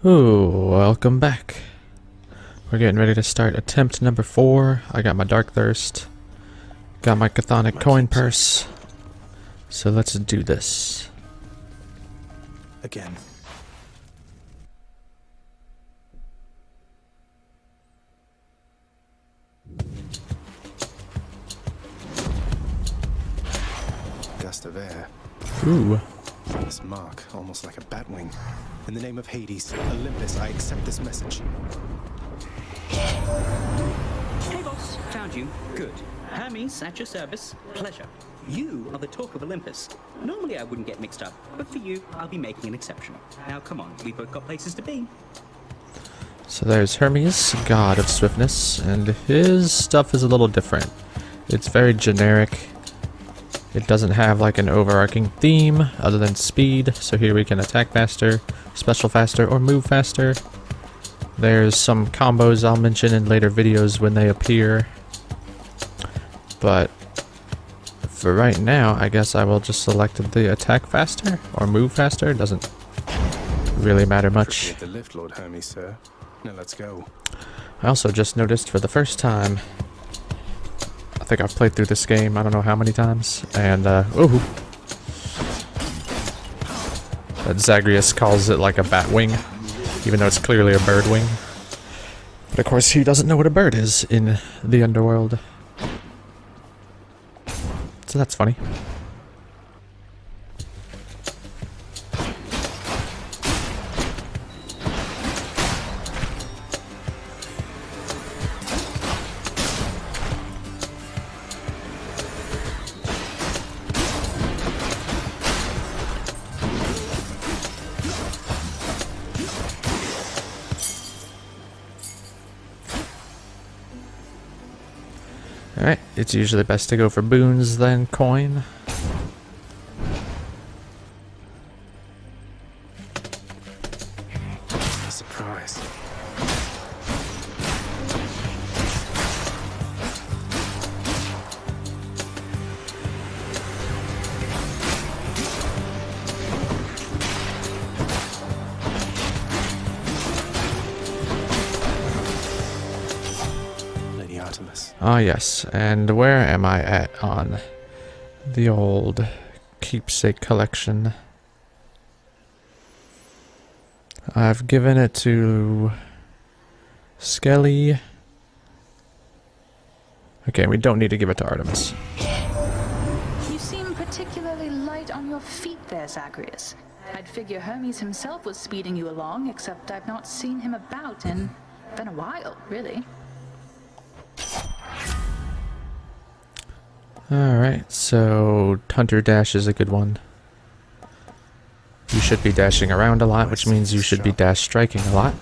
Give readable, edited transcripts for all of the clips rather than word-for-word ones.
Ooh, welcome back. We're getting ready to start attempt number 4. I got my Dark Thirst. Got my Chthonic coin purse. So let's do this. Again. Gust of air. Ooh. This mark, almost like a bat wing. In the name of Hades, Olympus, I accept this message. Hey boss, found you. Good. Hermes, at your service. Pleasure. You are the talk of Olympus. Normally I wouldn't get mixed up, but for you, I'll be making an exception. Now come on, we've both got places to be. So there's Hermes, god of swiftness, and his stuff is a little different. It's very generic. It doesn't have like an overarching theme other than speed, so here we can attack faster, special faster, or move faster. There's some combos I'll mention in later videos when they appear. But for right now, I guess I will just select the attack faster or move faster. It doesn't really matter much. Appreciate the lift, Lord Hermes, sir. Now let's go. I also just noticed for the first time, I think I've played through this game I don't know how many times, and ooh, that Zagreus calls it like a bat wing, even though it's clearly a bird wing. But of course he doesn't know what a bird is in the underworld. So that's funny. Alright, it's usually best to go for boons than coin. Surprise. Lady Artemis. Ah yes, and where am I at on the old keepsake collection? I've given it to Skelly. Okay, we don't need to give it to Artemis. You seem particularly light on your feet there, Zagreus. I'd figure Hermes himself was speeding you along, except I've not seen him about in been a while, really. Alright, so Hunter Dash is a good one. You should be dashing around a lot, which means you should be dash striking a lot.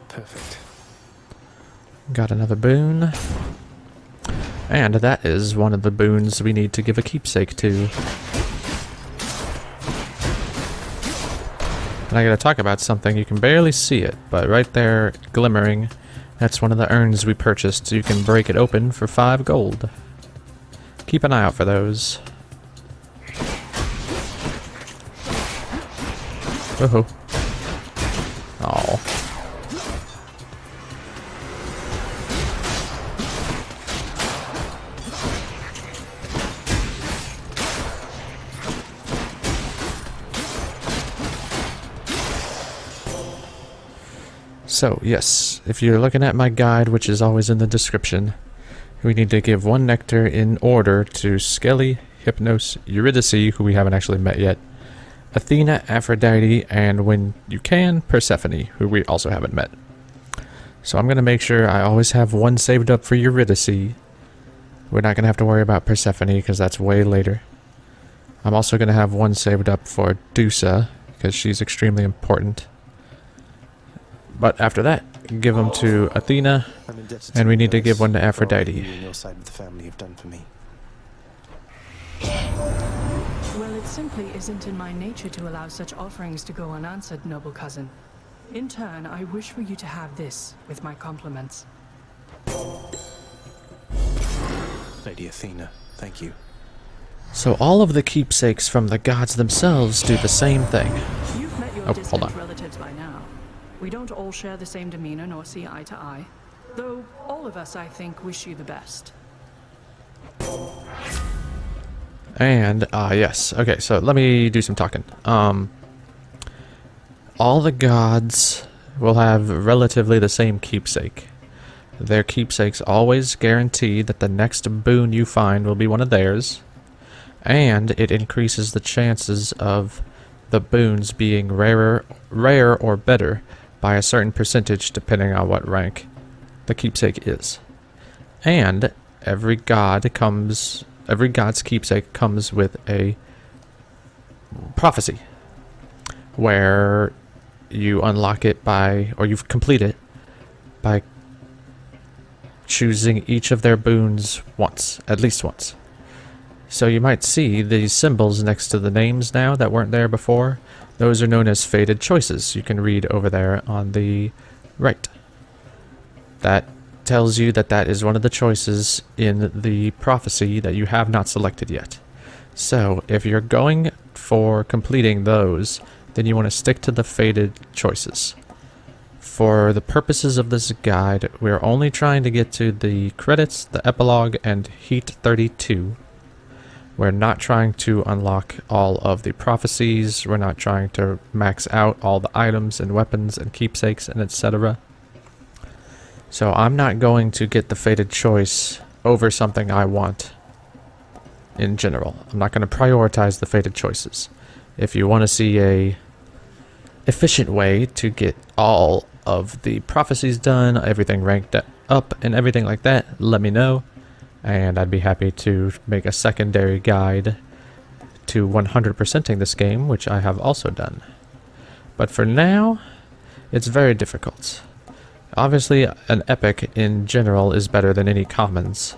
Perfect. Got another boon. And that is one of the boons we need to give a keepsake to. And I gotta talk about something, you can barely see it, but right there, glimmering, that's one of the urns we purchased, so you can break it open for 5 gold. Keep an eye out for those. Oh. Oh. So, yes, if you're looking at my guide, which is always in the description, we need to give 1 nectar in order to Skelly, Hypnos, Eurydice, who we haven't actually met yet, Athena, Aphrodite, and when you can, Persephone, who we also haven't met. So I'm going to make sure I always have 1 saved up for Eurydice. We're not going to have to worry about Persephone, because that's way later. I'm also going to have 1 saved up for Dusa, because she's extremely important. But after that, give them to Athena, I'm indebted and we you, need to give one to Theseus, for all Aphrodite. you and your side of the family have done for me. Well, it simply isn't in my nature to allow such offerings to go unanswered, noble cousin. In turn, I wish for you to have this, with my compliments. Lady Athena, thank you. So all of the keepsakes from the gods themselves do the same thing. You've met your Oh, hold distant on. relatives by now. We don't all share the same demeanor nor see eye to eye. Though all of us, I think, wish you the best. And, yes. Okay, so let me do some talking. All the gods will have relatively the same keepsake. Their keepsakes always guarantee that the next boon you find will be one of theirs, and it increases the chances of the boons being rare or better by a certain percentage depending on what rank the keepsake is. And every god's keepsake comes with a prophecy where you unlock it or you complete it by choosing each of their boons once, at least once. So you might see these symbols next to the names now that weren't there before. Those are known as fated choices. You can read over there on the right. That tells you that that is one of the choices in the prophecy that you have not selected yet. So if you're going for completing those, then you want to stick to the fated choices. For the purposes of this guide, we're only trying to get to the credits, the epilogue, and Heat 32. We're not trying to unlock all of the prophecies. We're not trying to max out all the items and weapons and keepsakes and etc. So I'm not going to get the fated choice over something I want in general. I'm not going to prioritize the fated choices. If you want to see a efficient way to get all of the prophecies done, everything ranked up and everything like that, let me know. And I'd be happy to make a secondary guide to 100%ing this game, which I have also done. But for now, it's very difficult. Obviously, an epic in general is better than any commons,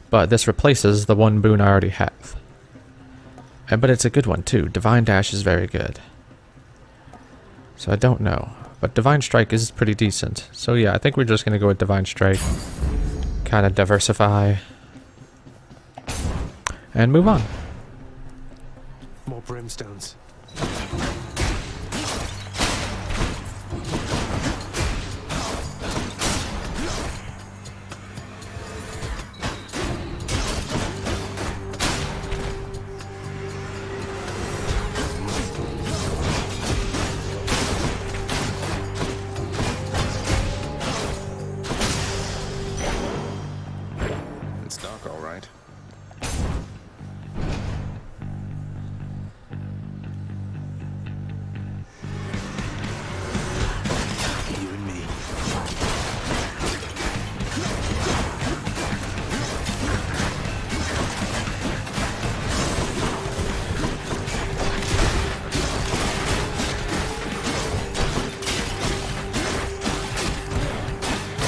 but this replaces the one boon I already have. But it's a good one too. Divine Dash is very good. So I don't know, but Divine Strike is pretty decent. So yeah, I think we're just going to go with Divine Strike. Kind of diversify. And move on. More brimstones. It's dark, all right. You and me.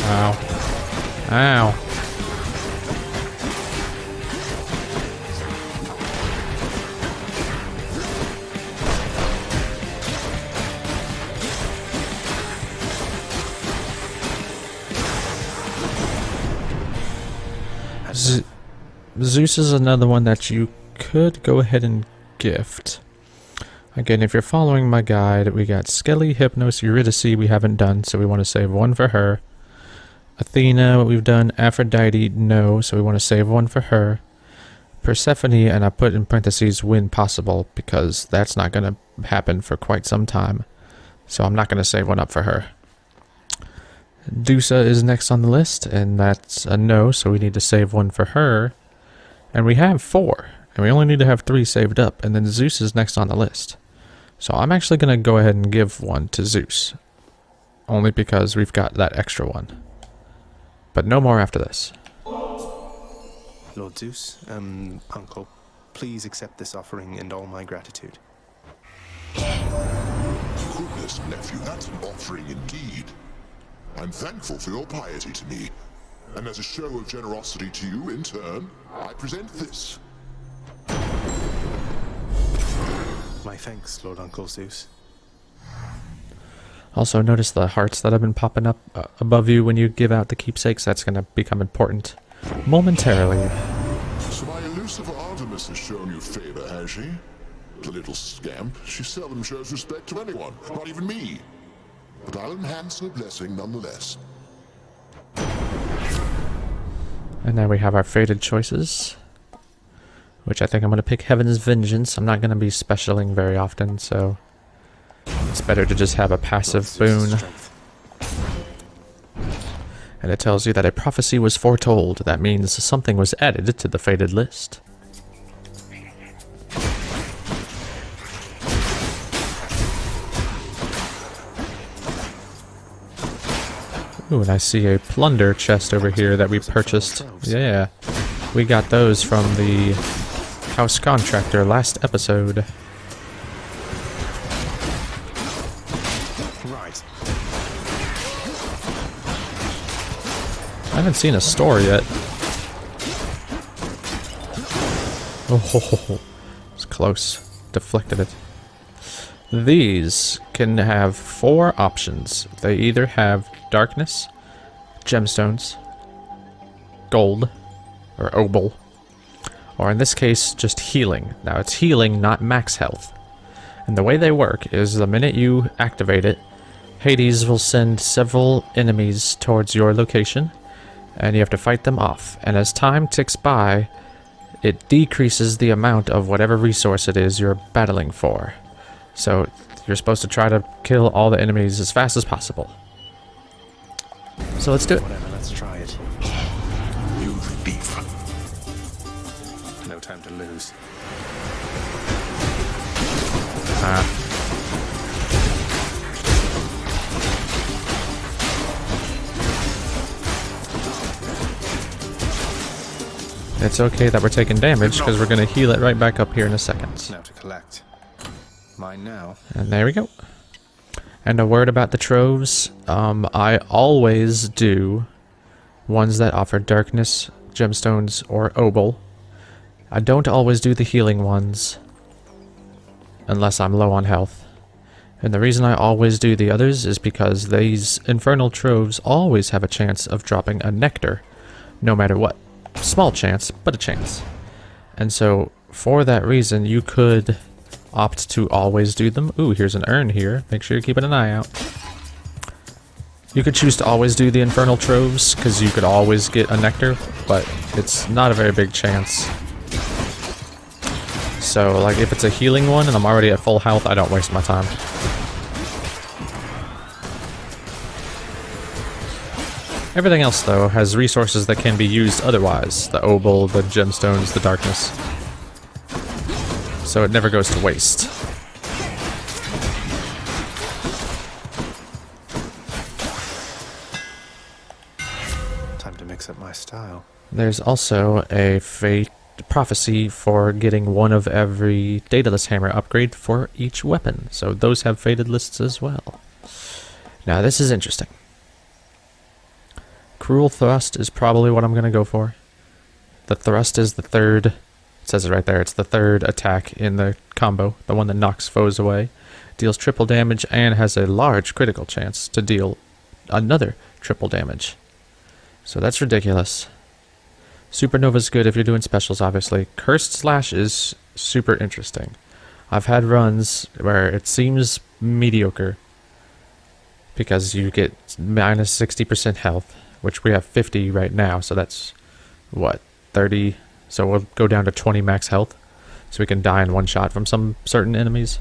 Ow. Ow. Zeus is another one that you could go ahead and gift. Again, if you're following my guide, we got Skelly, Hypnos, Eurydice we haven't done, so we want to save one for her. Athena, what we've done. Aphrodite, no, so we want to save one for her. Persephone, and I put in parentheses when possible, because that's not going to happen for quite some time. So I'm not going to save one up for her. Dusa is next on the list, and that's a no, so we need to save one for her. And we have 4, and we only need to have 3 saved up, and then Zeus is next on the list. So I'm actually going to go ahead and give one to Zeus, only because we've got that extra one. But no more after this. Lord Zeus, Uncle, please accept this offering and all my gratitude. Goodness, nephew, that's an offering indeed. I'm thankful for your piety to me. And as a show of generosity to you in turn, I present this. My thanks, Lord Uncle Zeus. Also, notice the hearts that have been popping up above you when you give out the keepsakes. That's going to become important momentarily. So my elusive Artemis has shown you favor, has she? The little scamp. She seldom shows respect to anyone, not even me. But I'll enhance her blessing nonetheless. And now we have our fated choices, which I think I'm going to pick Heaven's Vengeance. I'm not going to be specialing very often, so it's better to just have a passive boon. And it tells you that a prophecy was foretold. That means something was added to the fated list. Ooh, and I see a plunder chest over here that we purchased. Yeah, we got those from the house contractor last episode. Right. I haven't seen a store yet. Oh, it's close. Deflected it. These can have 4 options. They either have darkness, gemstones, gold, or obol, or in this case, just healing. Now, it's healing, not max health. And the way they work is the minute you activate it, Hades will send several enemies towards your location, and you have to fight them off. And as time ticks by, it decreases the amount of whatever resource it is you're battling for. So you're supposed to try to kill all the enemies as fast as possible. So let's do it. Whatever, let's try it. You thief. No time to lose. It's okay that we're taking damage, because we're going to heal it right back up here in a second. Now to collect. Mine now. And there we go. And a word about the troves. I always do ones that offer darkness, gemstones, or obol. I don't always do the healing ones unless I'm low on health. And the reason I always do the others is because these infernal troves always have a chance of dropping a nectar, no matter what. Small chance, but a chance. And so, for that reason, you could opt to always do them. Ooh, here's an urn here. Make sure you're keeping an eye out. You could choose to always do the infernal troves, because you could always get a nectar, but it's not a very big chance. So, like, if it's a healing one and I'm already at full health, I don't waste my time. Everything else, though, has resources that can be used otherwise. The obol, the gemstones, the darkness. So it never goes to waste. Time to mix up my style. There's also a fate prophecy for getting one of every Daedalus hammer upgrade for each weapon. So those have fated lists as well. Now this is interesting. Cruel Thrust is probably what I'm going to go for. The Thrust is the third, it says it right there, it's the third attack in the combo, the one that knocks foes away. Deals triple damage and has a large critical chance to deal another triple damage. So that's ridiculous. Supernova's good if you're doing specials, obviously. Cursed Slash is super interesting. I've had runs where it seems mediocre because you get minus 60% health, which we have 50 right now, so that's, what, 30? So we'll go down to 20 max health, so we can die in one shot from some certain enemies.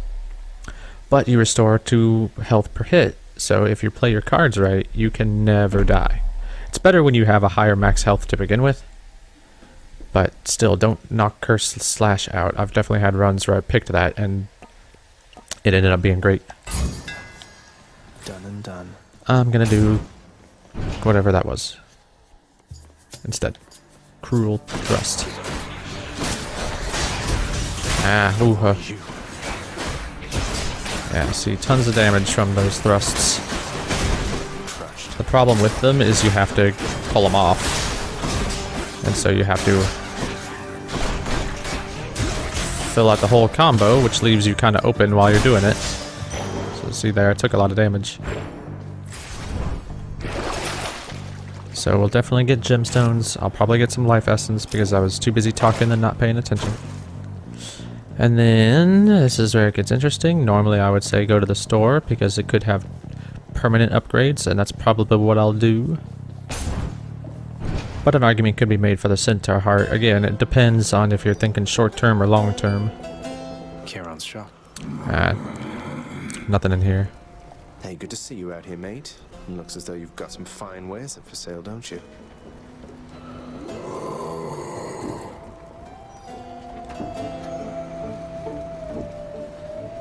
But you restore 2 health per hit, so if you play your cards right, you can never die. It's better when you have a higher max health to begin with, but still, don't knock Cursed Slash out. I've definitely had runs where I picked that, and it ended up being great. Done and done. I'm gonna do whatever that was instead. Cruel Thrust. Yeah, see, tons of damage from those thrusts. The problem with them is you have to pull them off. And so you have to fill out the whole combo, which leaves you kind of open while you're doing it. So see there, it took a lot of damage. So we'll definitely get gemstones. I'll probably get some life essence because I was too busy talking and not paying attention. And then, this is where it gets interesting. Normally I would say go to the store because it could have permanent upgrades, and that's probably what I'll do. But an argument could be made for the Centaur Heart. Again, it depends on if you're thinking short term or long term. Kieran's shop. Nothing in here. Hey, good to see you out here, mate. Looks as though you've got some fine wares up for sale, don't you?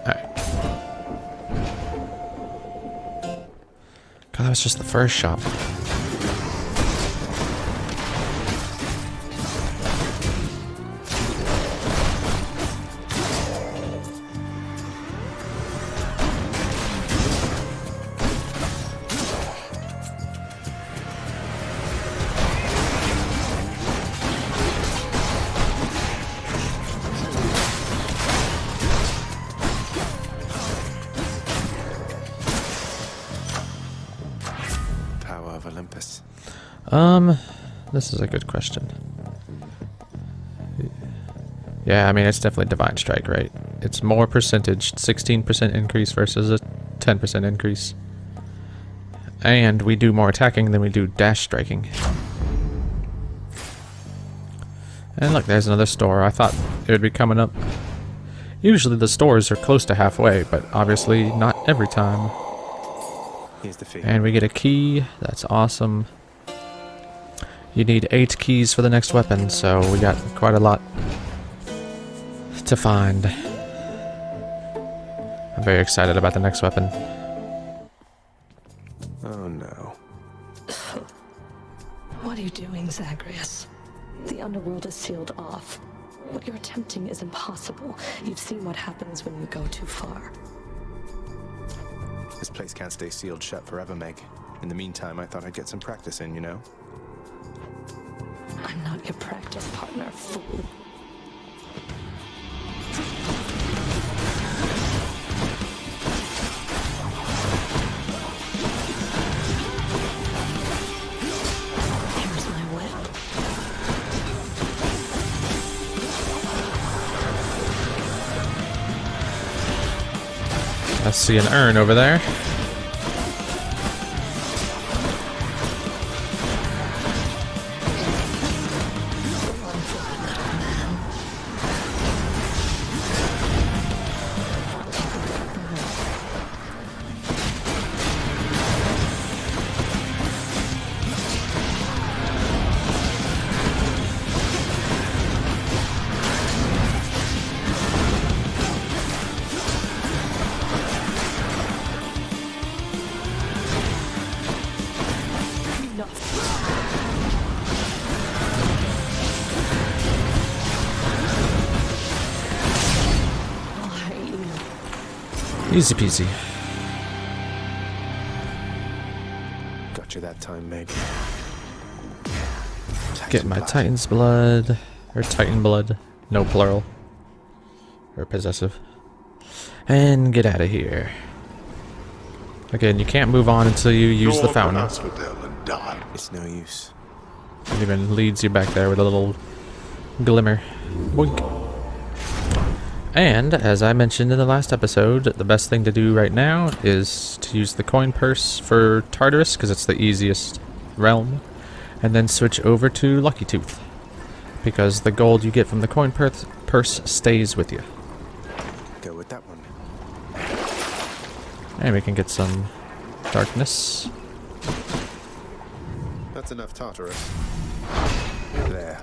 Alright. God, that was just the first shop. Olympus. This is a good question. Yeah, I mean, it's definitely Divine Strike, right? It's more percentage, 16% increase versus a 10% increase. And we do more attacking than we do dash striking. And look, there's another store. I thought it would be coming up. Usually the stores are close to halfway, but obviously not every time. Here's the fee. And we get a key. That's awesome. You need 8 keys for the next weapon, so we got quite a lot to find. I'm very excited about the next weapon. Oh no. What are you doing, Zagreus? The underworld is sealed off. What you're attempting is impossible. You've seen what happens when you go too far. This place can't stay sealed shut forever, Meg. In the meantime, I thought I'd get some practice in, you know? I'm not your practice partner, fool. Here's my whip. I see an urn over there. Easy peasy. Got you that time, Meg. Get my Titan's blood. Or Titan blood. No plural. Or possessive. And get out of here. Again, you can't move on until you use the fountain. It's no use. It even leads you back there with a little glimmer. Boink. And, as I mentioned in the last episode, the best thing to do right now is to use the coin purse for Tartarus, because it's the easiest realm, and then switch over to Lucky Tooth, because the gold you get from the coin purse stays with you. Go with that one. And we can get some darkness. That's enough Tartarus. There.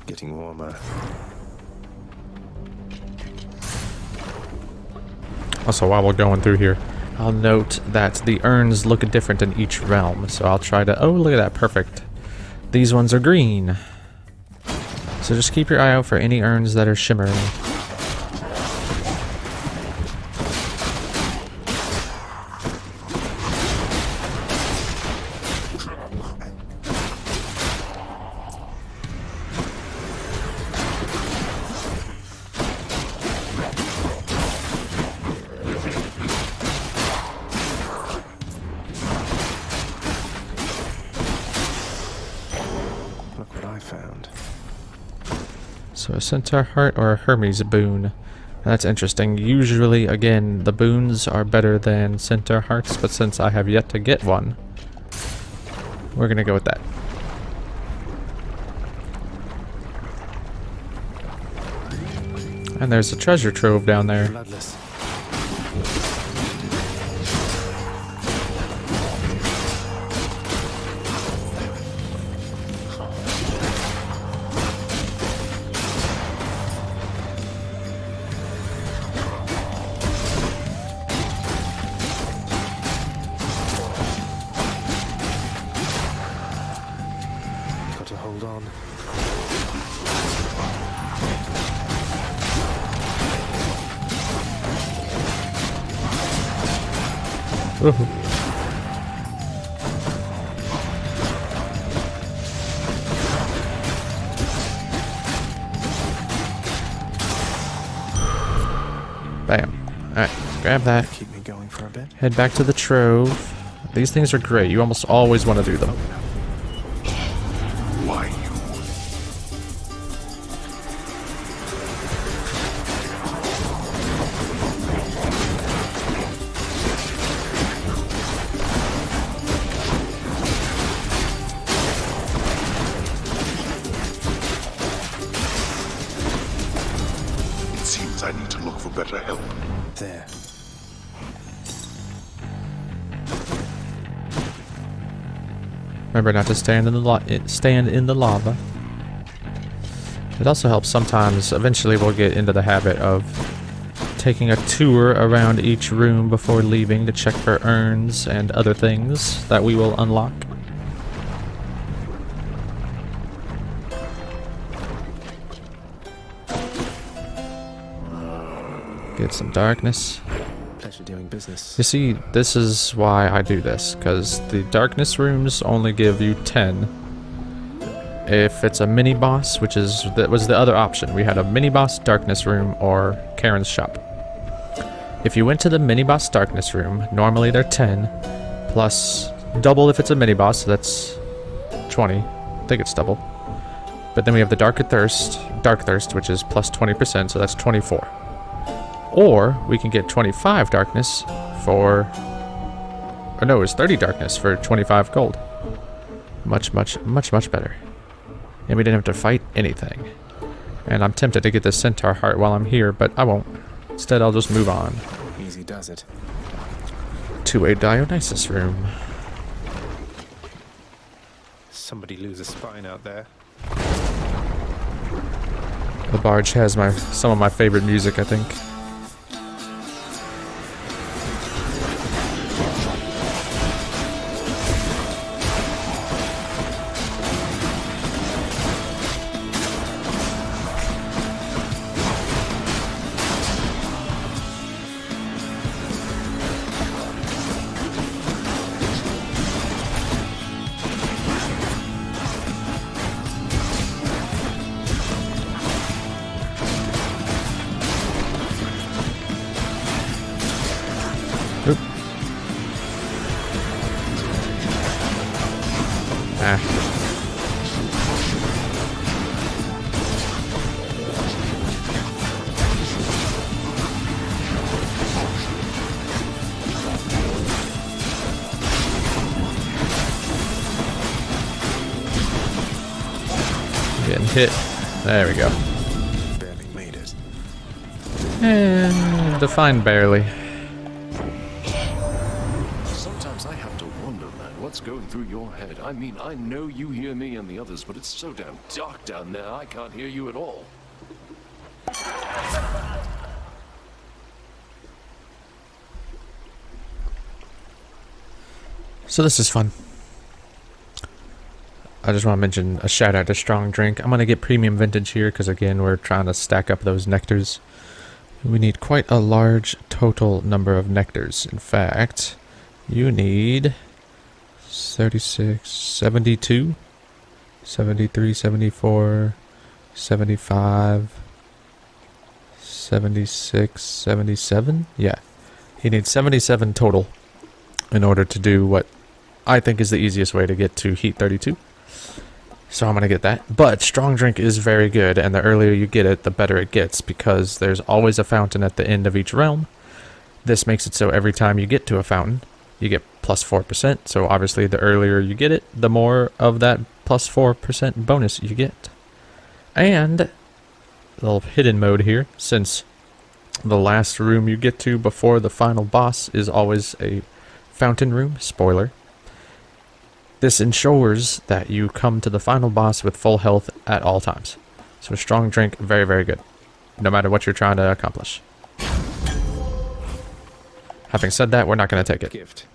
Getting warmer. Also, while we're going through here, I'll note that the urns look different in each realm, so I'll try to... Oh, look at that, perfect. These ones are green. So just keep your eye out for any urns that are shimmering. Look what I found. So a centaur heart or a Hermes boon. That's interesting. Usually, again, the boons are better than centaur hearts, but since I have yet to get one, we're gonna go with that. And there's a treasure trove down there. Bloodless. Got to hold on. Ooh. Bam. Alright, grab that. Keep me going for a bit. Head back to the trove. These things are great. You almost always want to do them. Why you? It seems I need to look for better help. There. Remember not to stand in the lava. It also helps sometimes. Eventually, we'll get into the habit of taking a tour around each room before leaving to check for urns and other things that we will unlock. Get some darkness. Pleasure doing business. You see, this is why I do this, because the darkness rooms only give you 10. If it's a mini boss, which is that was the other option. We had a mini boss darkness room or Karen's shop. If you went to the mini boss darkness room, normally they're 10 plus double if it's a mini boss, so that's 20. I think it's double. But then we have the dark thirst, which is plus 20%, so that's 24. Or we can get 25 darkness for, or no, it's 30 darkness for 25 gold. Much better. And we didn't have to fight anything. And I'm tempted to get the centaur heart while I'm here, but I won't. Instead, I'll just move on Easy does it. to a Dionysus room. Somebody lose a spine out there. The barge has some of my favorite music, I think. Oop. Ah. Getting hit. There we go. Barely made it. And defined barely. Sometimes I have to wonder, man, what's going through your head? I mean, I know you hear me and the others, but it's so damn dark down there, I can't hear you at all. So this is fun. I just want to mention a shout out to Strong Drink. I'm going to get premium vintage here because, again, we're trying to stack up those nectars. We need quite a large total number of nectars. In fact, you need 36, 72, 73, 74, 75, 76, 77. Yeah, you need 77 total in order to do what I think is the easiest way to get to Heat 32. So I'm going to get that. But Strong Drink is very good, and the earlier you get it, the better it gets, because there's always a fountain at the end of each realm. This makes it so every time you get to a fountain, you get plus 4%. So obviously the earlier you get it, the more of that plus 4% bonus you get. And a little hidden mode here, since the last room you get to before the final boss is always a fountain room, spoiler. This ensures that you come to the final boss with full health at all times. So Strong Drink, very, very good, no matter what you're trying to accomplish. Having said that, we're not going to take it. Gift.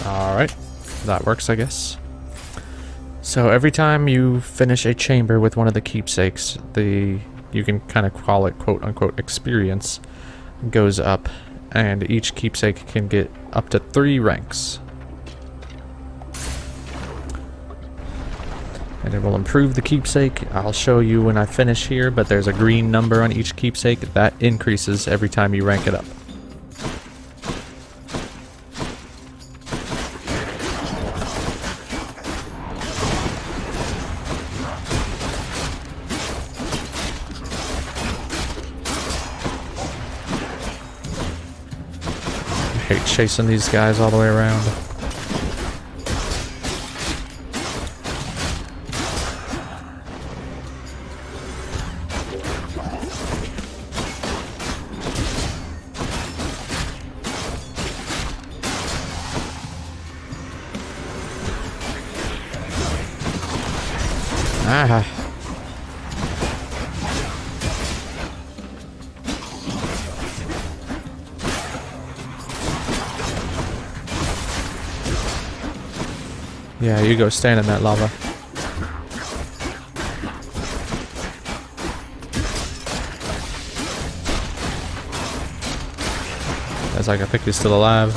Alright, that works, I guess. So every time you finish a chamber with one of the keepsakes, you can kind of call it quote-unquote experience, goes up, and each keepsake can get up to 3 ranks. And it will improve the keepsake. I'll show you when I finish here, but there's a green number on each keepsake that increases every time you rank it up. I hate chasing these guys all the way around. Ah. Yeah, you go stand in that lava. That's like, I think he's still alive.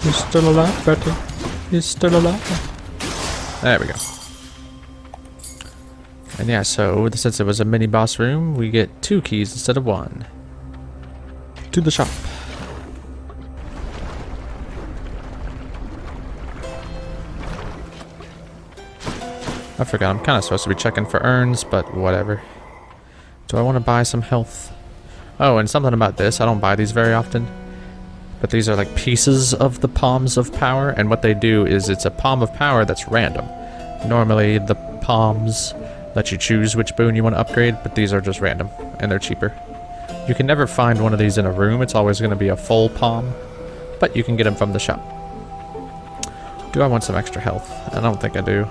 He's still alive, Betty. He's still alive. There we go. And yeah, so since it was a mini boss room, we get 2 keys instead of 1. To the shop. I forgot, I'm kind of supposed to be checking for urns, but whatever. Do I want to buy some health? Oh, and something about this, I don't buy these very often. But these are like pieces of the palms of power, and what they do is it's a palm of power that's random. Normally the palms let you choose which boon you want to upgrade, but these are just random, and they're cheaper. You can never find one of these in a room, it's always going to be a full palm, but you can get them from the shop. Do I want some extra health? I don't think I do.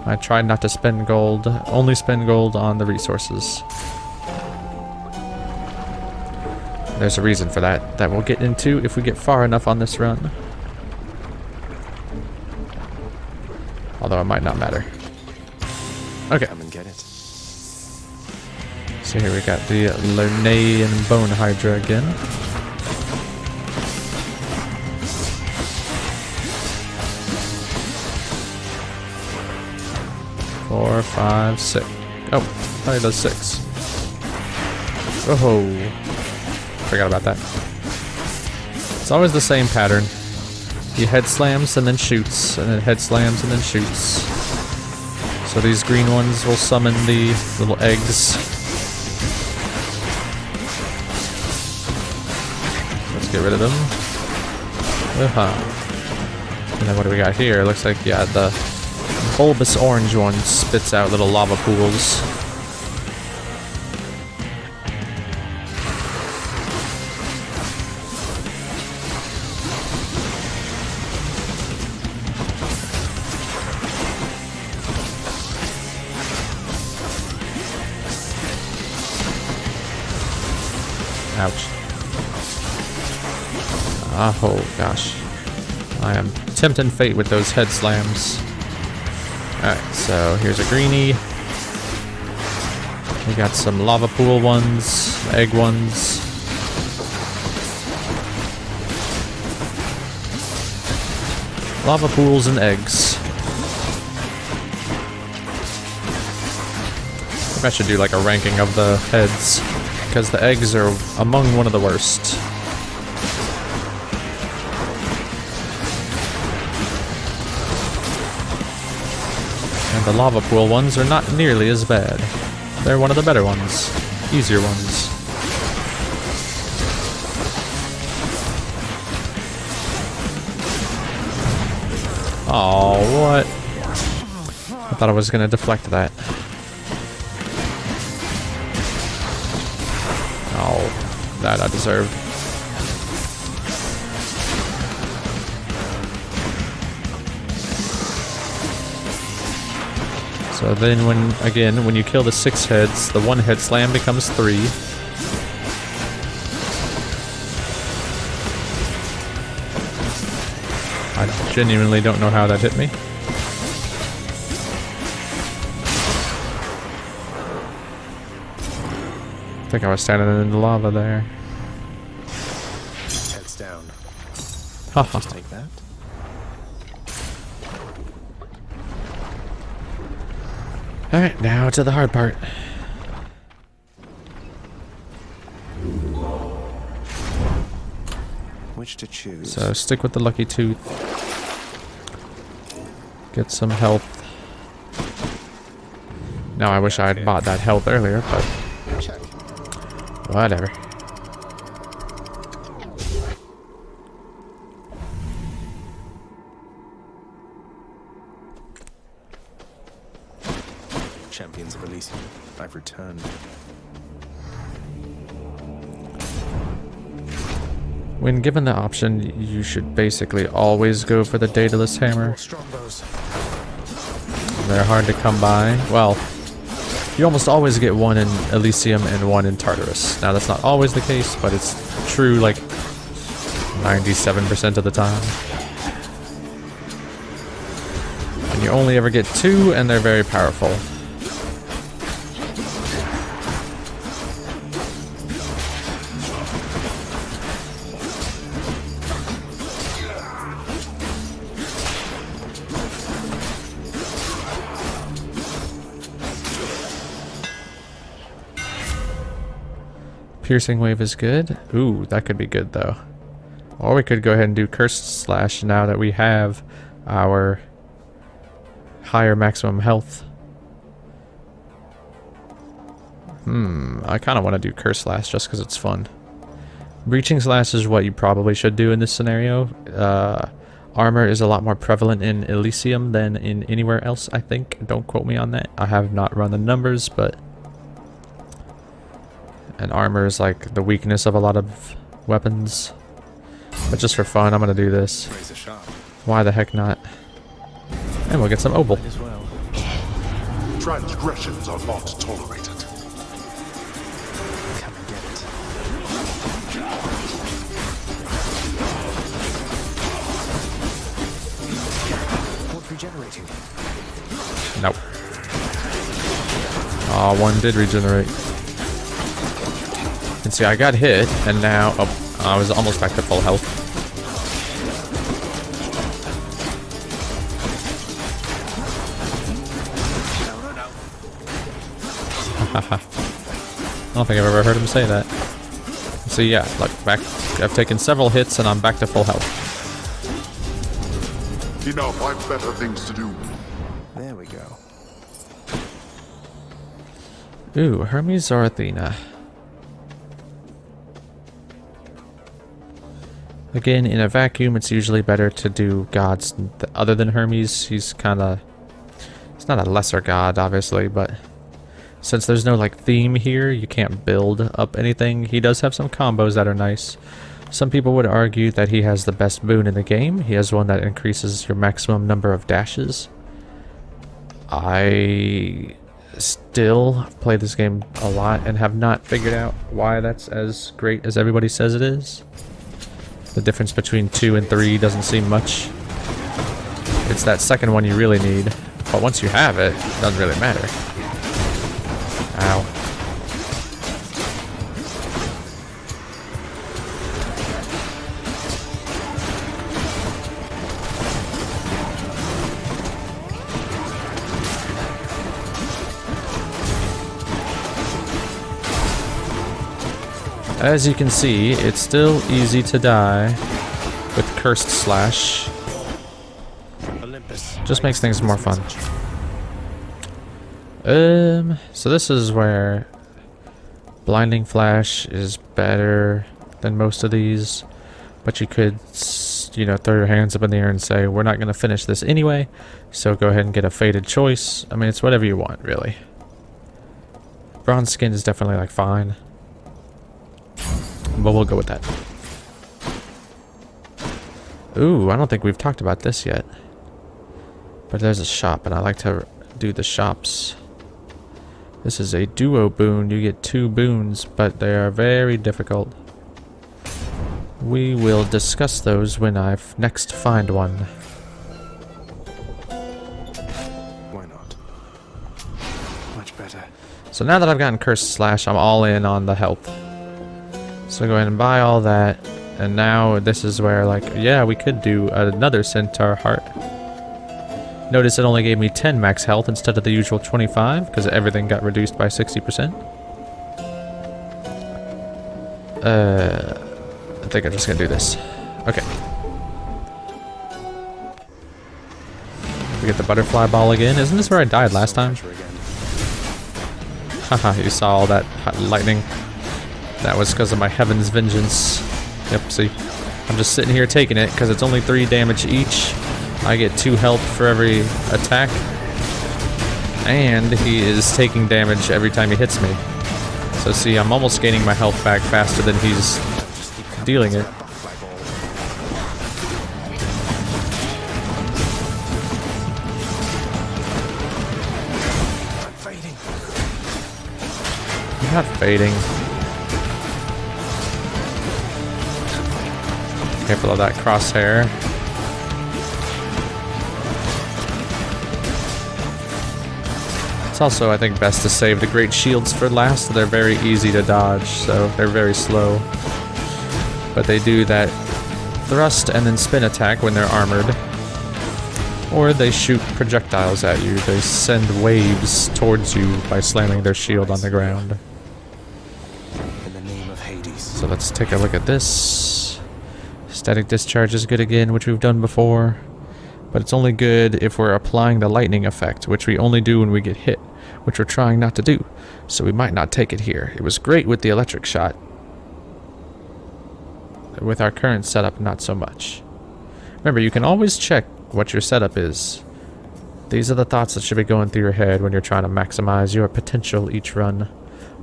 I tried not to spend gold, only spend gold on the resources. There's a reason for that we'll get into if we get far enough on this run. Although it might not matter. Okay. Come and get it. So here we got the Lernaean Bone Hydra again. Four, 5, 6. Oh, he does 6. Oh, forgot about that. It's always the same pattern. He head slams and then shoots, and then head slams and then shoots. So these green ones will summon the little eggs. Let's get rid of them. And then what do we got here? Looks like, yeah, the bulbous orange one spits out little lava pools. Ouch. Oh gosh. I am tempting fate with those head slams. Alright, so here's a greenie. We got some lava pool ones, egg ones. Lava pools and eggs. Maybe I should do like a ranking of the heads, because the eggs are among one of the worst. And the lava pool ones are not nearly as bad. They're one of the better ones. Easier ones. Oh, what? I thought I was gonna deflect that. Oh, that I deserved. So then when you kill the 6 heads, the 1 head slam becomes 3. I genuinely don't know how that hit me. I think I was standing in the lava there. Heads down. Haha. Just take that. Alright, now to the hard part. Which to choose? So stick with the lucky tooth. Get some health. Now I wish I had bought that health earlier, but Check. whatever. Champions of Elysium, I've returned. When given the option, you should basically always go for the Daedalus hammer. Strongbows. They're hard to come by. Well, you almost always get one in Elysium and one in Tartarus. Now that's not always the case, but it's true like 97% of the time. And you only ever get 2, and they're very powerful. Piercing wave is good. Ooh, that could be good though. Or we could go ahead and do cursed slash now that we have our higher maximum health. I kind of want to do curse slash just because it's fun. Breaching slash is what you probably should do in this scenario. Armor is a lot more prevalent in Elysium than in anywhere else, I think. Don't quote me on that. I have not run the numbers, but and armor is like the weakness of a lot of weapons. But just for fun, I'm gonna do this. Raise a shot. Why the heck not? And we'll get some opal. As well. Transgressions are not tolerated. Come and get it. What regenerating? Nope. Aw, one did regenerate. And see, I got hit, and now I was almost back to full health. I don't think I've ever heard him say that. So yeah, look, back. I've taken several hits, and I'm back to full health. Enough, I've better things to do. There we go. Ooh, Hermes or Athena? Again, in a vacuum, it's usually better to do gods other than Hermes. He's kind of... He's not a lesser god, obviously, but... Since there's no, like, theme here, you can't build up anything. He does have some combos that are nice. Some people would argue that he has the best boon in the game. He has one that increases your maximum number of dashes. I still play this game a lot and have not figured out why that's as great as everybody says it is. The difference between 2 and 3 doesn't seem much. It's that second one you really need, but once you have it, it doesn't really matter. Ow. As you can see, it's still easy to die with Cursed Slash. Olympus. Just makes things more fun. So this is where Blinding Flash is better than most of these, but you could, you know, throw your hands up in the air and say, we're not going to finish this anyway, so go ahead and get a Fated Choice. I mean, it's whatever you want, really. Bronze Skin is definitely, like, fine. But we'll go with that. Ooh, I don't think we've talked about this yet. But there's a shop, and I like to do the shops. This is a duo boon. You get 2 boons, but they are very difficult. We will discuss those when I next find one. Why not? Much better. So now that I've gotten Cursed Slash, I'm all in on the health. So go ahead and buy all that. And now this is where, like, yeah, we could do another Centaur Heart. Notice it only gave me 10 max health instead of the usual 25, because everything got reduced by 60%. I think I'm just gonna do this. Okay. We get the butterfly ball again. Isn't this where I died last time? Haha, you saw all that lightning. That was because of my Heaven's Vengeance. Yep, see? I'm just sitting here taking it because it's only 3 damage each. I get 2 health for every attack. And he is taking damage every time he hits me. So see, I'm almost gaining my health back faster than he's dealing it. I'm not fading. Careful of that crosshair. It's also, I think, best to save the great shields for last. They're very easy to dodge, so they're very slow. But they do that thrust and then spin attack when they're armored. Or they shoot projectiles at you. They send waves towards you by slamming their shield on the ground. In the name of Hades. So let's take a look at this. Static Discharge is good again, which we've done before. But it's only good if we're applying the lightning effect, which we only do when we get hit, which we're trying not to do. So we might not take it here. It was great with the electric shot. With our current setup, not so much. Remember, you can always check what your setup is. These are the thoughts that should be going through your head when you're trying to maximize your potential each run.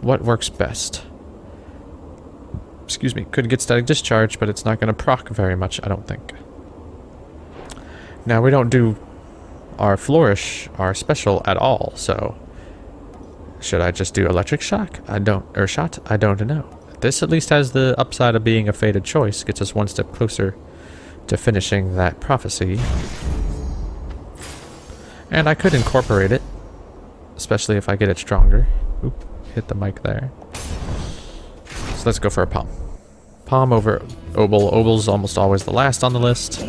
What works best? Excuse me, could get Static Discharge, but it's not going to proc very much, I don't think. Now, we don't do our Flourish, our special, at all, so... Should I just do Electric Shock? Shot? I don't know. This at least has the upside of being a Fated Choice, gets us one step closer to finishing that prophecy. And I could incorporate it, especially if I get it stronger. Oop, hit the mic there. So let's go for a Palm. Palm over Obol. Obol's almost always the last on the list.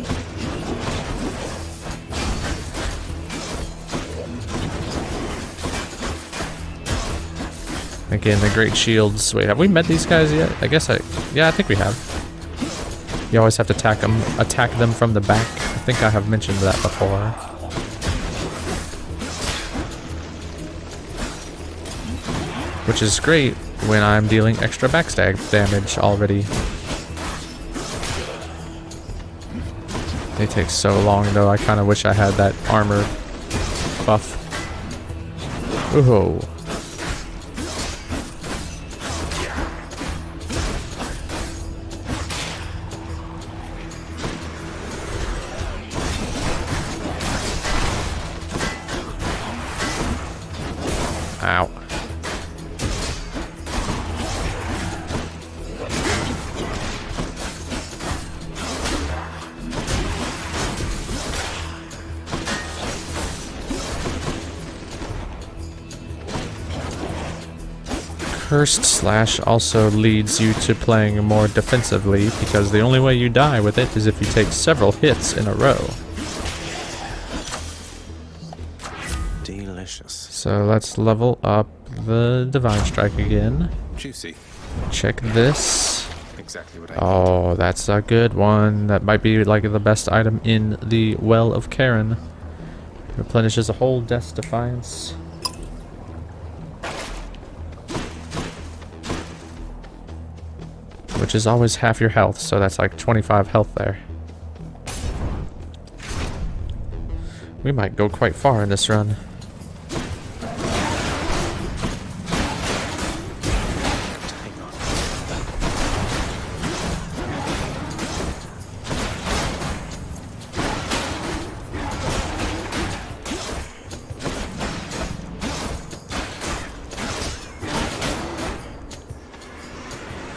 Again, the great shields. Wait, have we met these guys yet? Yeah, I think we have. You always have to attack them from the back. I think I have mentioned that before. which is great when I'm dealing extra backstab damage already. They take so long though, I kind of wish I had that armor buff. Ooh. Ow. Cursed Slash also leads you to playing more defensively, because the only way you die with it is if you take several hits in a row. Delicious. So let's level up the Divine Strike again. Juicy. Check this. Exactly what I Oh, that's a good one. That might be like the best item in the Well of Karen. Replenishes a whole Death's Defiance. Which is always half your health, so that's like 25 health there. We might go quite far in this run.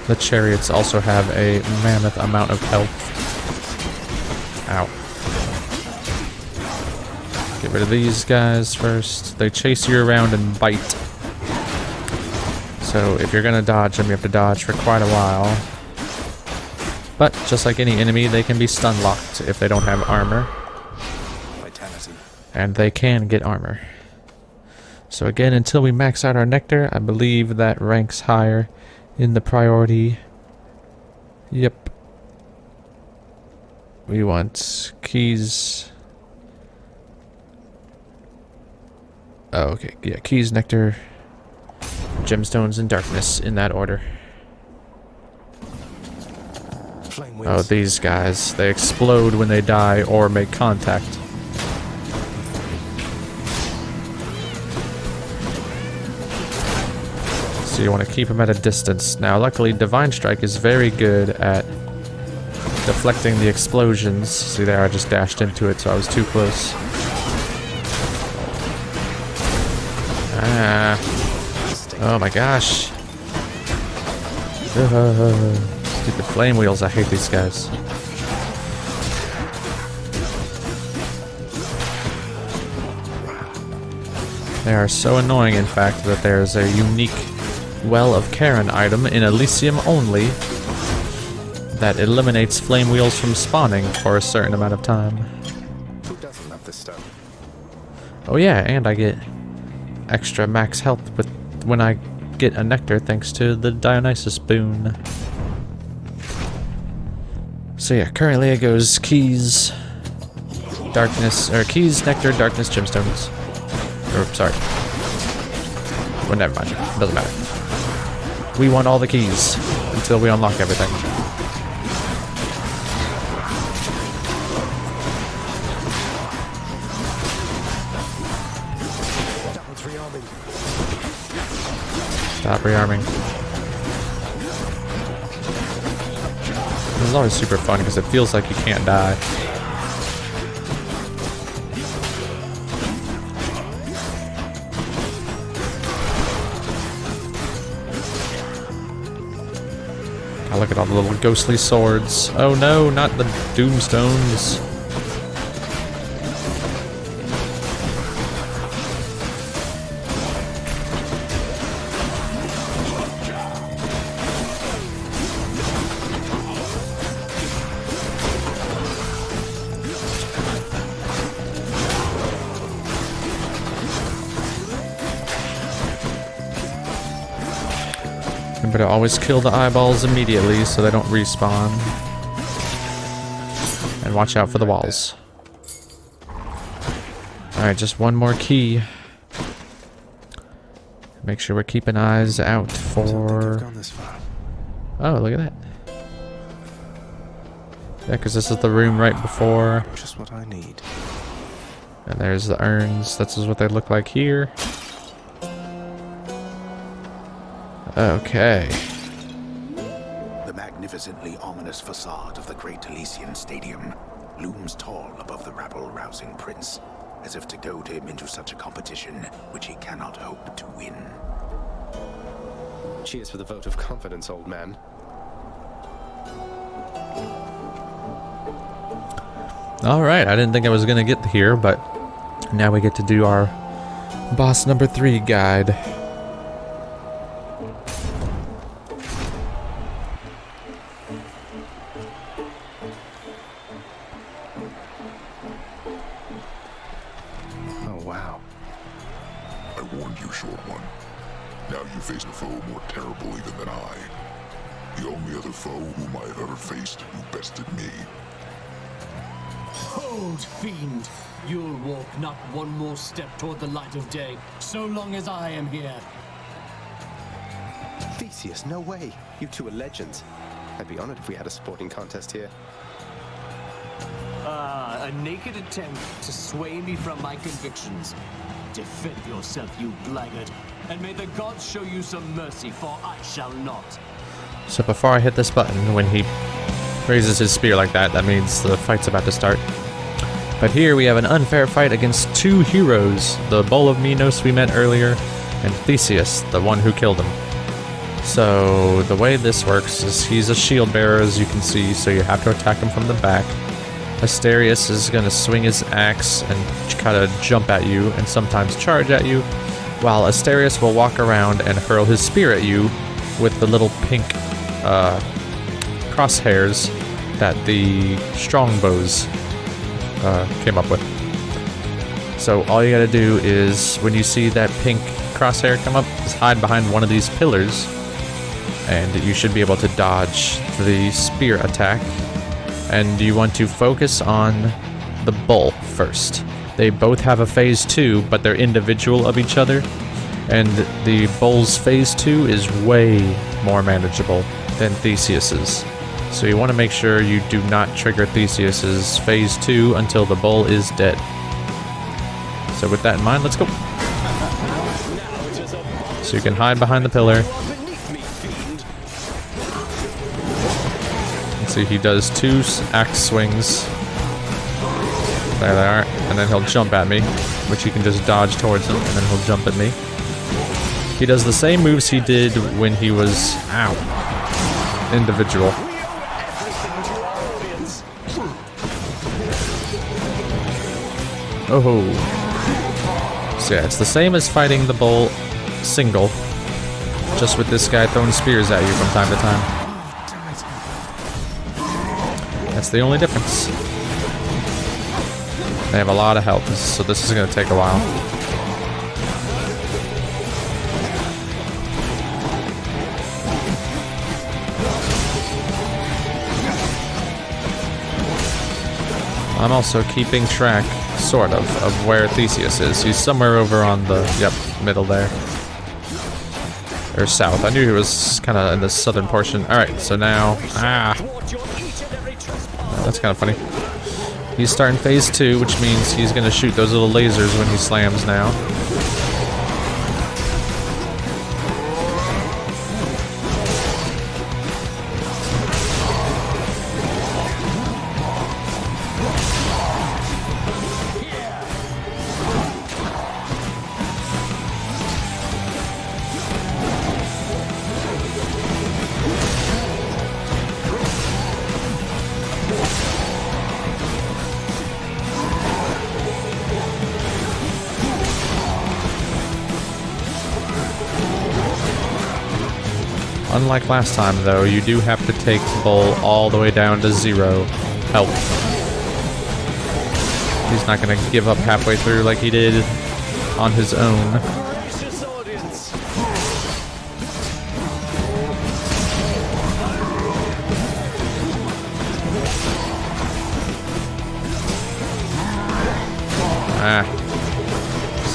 The chariots also have a mammoth amount of health. Ow. Get rid of these guys first. They chase you around and bite. So if you're gonna dodge them, you have to dodge for quite a while. But just like any enemy, they can be stun locked if they don't have armor. Vitality. And they can get armor. So again, until we max out our nectar, I believe that ranks higher in the priority. Yep. We want keys. Oh, okay. Yeah, keys, nectar, gemstones, and darkness in that order. Flame Oh, wings. these guys. They explode when they die or make contact. So you want to keep them at a distance. Now, luckily, Divine Strike is very good at deflecting the explosions. See there, I just dashed into it, so I was too close. Ah. Oh my gosh. Stupid flame wheels, I hate these guys. They are so annoying, in fact, that there's a unique Well of Karen item in Elysium only that eliminates flame wheels from spawning for a certain amount of time. Who doesn't love this stuff? Oh yeah, and I get extra max health with when I get a nectar thanks to the Dionysus boon. So yeah, currently it goes keys, darkness, or keys, nectar, darkness, gemstones. Or, sorry. Well, never mind. Doesn't matter. We want all the keys until we unlock everything. That one's rearming. Stop rearming. This is always super fun because it feels like you can't die. Oh, look at all the little ghostly swords. Oh no, not the doomstones. You better always kill the eyeballs immediately so they don't respawn. And watch out for the walls. Alright, just one more key. Make sure we're keeping eyes out I don't think I've for... gone this far. Oh, look at that. Yeah, because this is the room right before. Just what I need. And there's the urns. This is what they look like here. Okay. The magnificently ominous facade of the Great Elysian Stadium looms tall above the rabble-rousing prince, as if to goad him into such a competition which he cannot hope to win. Cheers for the vote of confidence, old man. Alright, I didn't think I was going to get here, but now we get to do our boss number 3 guide. Oh, wow. I warned you, short one. Now you face a foe more terrible even than I. The only other foe whom I have ever faced who bested me. Hold, fiend! You'll walk not one more step toward the light of day, so long as I am here. Theseus, no way. You two are legends. I'd be honored if we had a sporting contest here. Ah, a naked attempt to sway me from my convictions. Defend yourself, you blackguard, and may the gods show you some mercy, for I shall not. So before I hit this button, when he raises his spear like that, that means the fight's about to start. But here we have an unfair fight against 2 heroes, the Bull of Minos we met earlier, and Theseus, the one who killed him. So the way this works is he's a shield bearer, as you can see, so you have to attack him from the back. Asterius is going to swing his axe and kind of jump at you and sometimes charge at you, while Asterius will walk around and hurl his spear at you with the little pink crosshairs that the strongbows came up with. So all you gotta do is, when you see that pink crosshair come up, is hide behind one of these pillars, and you should be able to dodge the spear attack. And you want to focus on the bull first. They both have a phase 2, but they're individual of each other, and the bull's phase 2 is way more manageable than Theseus's. So you want to make sure you do not trigger Theseus's phase 2 until the bull is dead. So with that in mind, let's go. So you can hide behind the pillar. Let's see, he does 2 axe swings. There they are. And then he'll jump at me, which he can just dodge towards him, and then he'll jump at me. He does the same moves he did when he was, individual. Oh. So yeah, it's the same as fighting the bull single, just with this guy throwing spears at you from time to time. That's the only difference. They have a lot of health, so this is going to take a while. I'm also keeping track, sort of where Theseus is. He's somewhere over on the, middle there. Or south. I knew he was kind of in the southern portion. Alright, so now... That's kind of funny. He's starting phase 2, which means he's going to shoot those little lasers when he slams now. Unlike last time, though, you do have to take the bull all the way down to 0 health. He's not going to give up halfway through like he did on his own.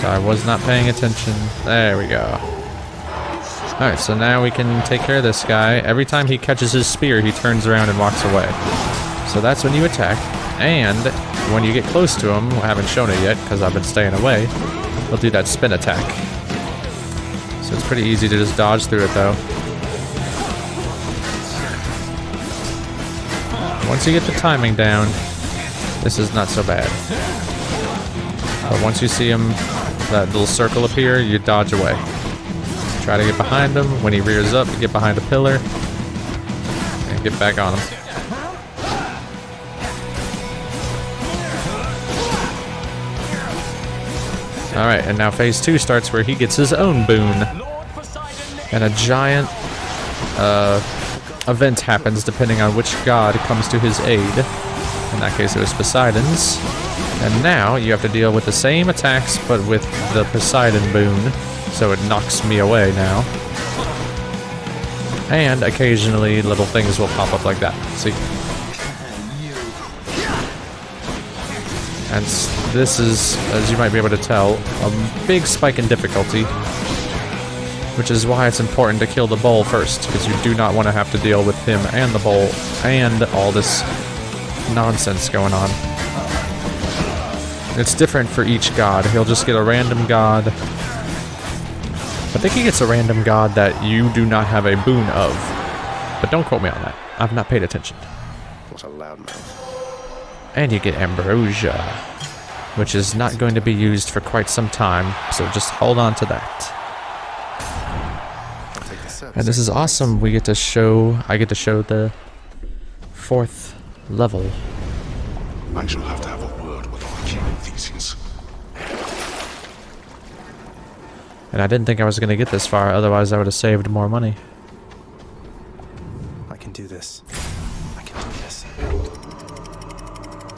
So I was not paying attention. There we go. Alright, so now we can take care of this guy. Every time he catches his spear, he turns around and walks away. So that's when you attack. And when you get close to him, I haven't shown it yet because I've been staying away, he'll do that spin attack. So it's pretty easy to just dodge through it though. Once you get the timing down, this is not so bad. But once you see him, that little circle appear, you dodge away. Try to get behind him. When he rears up, you get behind a pillar and get back on him. Alright, and now phase 2 starts where he gets his own boon. And a giant event happens depending on which god comes to his aid. In that case it was Poseidon's. And now you have to deal with the same attacks but with the Poseidon boon. So it knocks me away now. And occasionally little things will pop up like that. See? And this is, as you might be able to tell, a big spike in difficulty. Which is why it's important to kill the bull first, because you do not want to have to deal with him and the bull and all this nonsense going on. It's different for each god. He'll just get a random god. I think he gets a random god that you do not have a boon of. But don't quote me on that. I've not paid attention. What a loudmouth. And you get ambrosia, which is not going to be used for quite some time, so just hold on to that. And this is awesome. I get to show the 4th level. I shall have to have a word with our king, Theseus. And I didn't think I was going to get this far, otherwise I would have saved more money. I can do this. I can do this.